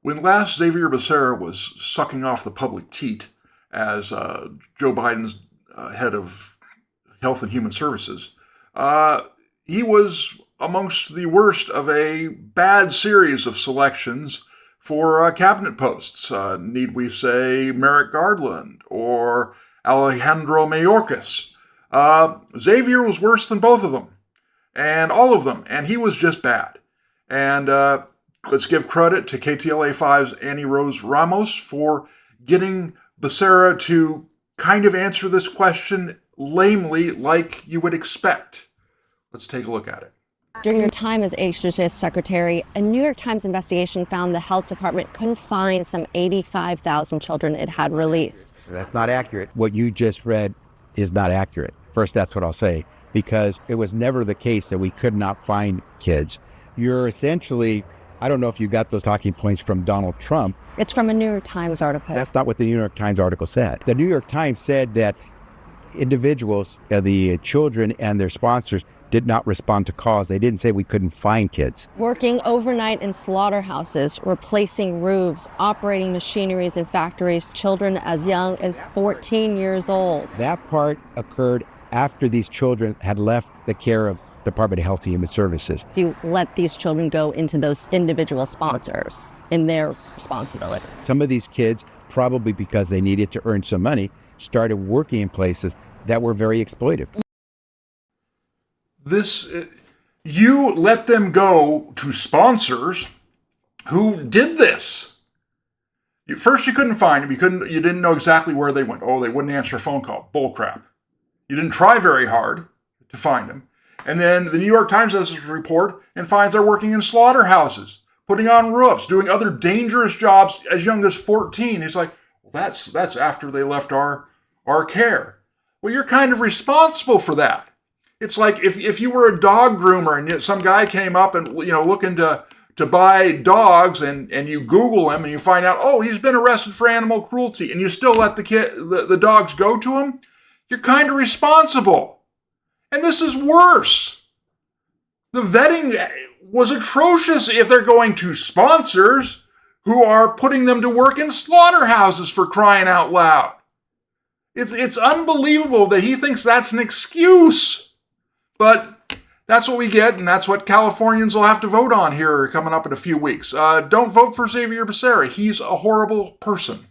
When last Xavier Becerra was sucking off the public teat as Joe Biden's head of Health and Human Services, he was amongst the worst of a bad series of selections for cabinet posts. Need we say Merrick Garland or Alejandro Mayorkas? Xavier was worse than both of them, and all of them, and he was just bad. And let's give credit to KTLA5's Annie Rose Ramos for getting Becerra to kind of answer this question lamely like you would expect. Let's take a look at it. During your time as HHS secretary, a New York Times investigation found the health department couldn't find some 85,000 children it had released. That's not accurate. What you just read is not accurate. First, that's what I'll say, because it was never the case that we could not find kids. You're essentially, I don't know if you got those talking points from Donald Trump. It's from a New York Times article. That's not what the New York Times article said. The New York Times said that individuals, the children and their sponsors, did not respond to calls. They didn't say we couldn't find kids. Working overnight in slaughterhouses, replacing roofs, operating machineries in factories, children as young as 14 years old. That part occurred after these children had left the care of Department of Health and Human Services. Do you let these children go into those individual sponsors in their responsibility? Some of these kids, probably because they needed to earn some money, started working in places that were very exploitive. You let them go to sponsors who did this. First, you couldn't find them. You didn't know exactly where they went. Oh, they wouldn't answer a phone call. Bull crap. You didn't try very hard to find them. And then the New York Times does this report and finds they're working in slaughterhouses, putting on roofs, doing other dangerous jobs as young as 14. It's like, well, that's after they left our care. Well, you're kind of responsible for that. It's like if you were a dog groomer and some guy came up and looking to buy dogs and you Google him and you find out, oh, he's been arrested for animal cruelty, and you still let the dogs go to him, you're kind of responsible. And this is worse. The vetting was atrocious if they're going to sponsors who are putting them to work in slaughterhouses, for crying out loud. It's unbelievable that he thinks that's an excuse. But that's what we get, and that's what Californians will have to vote on here coming up in a few weeks. Don't vote for Xavier Becerra. He's a horrible person.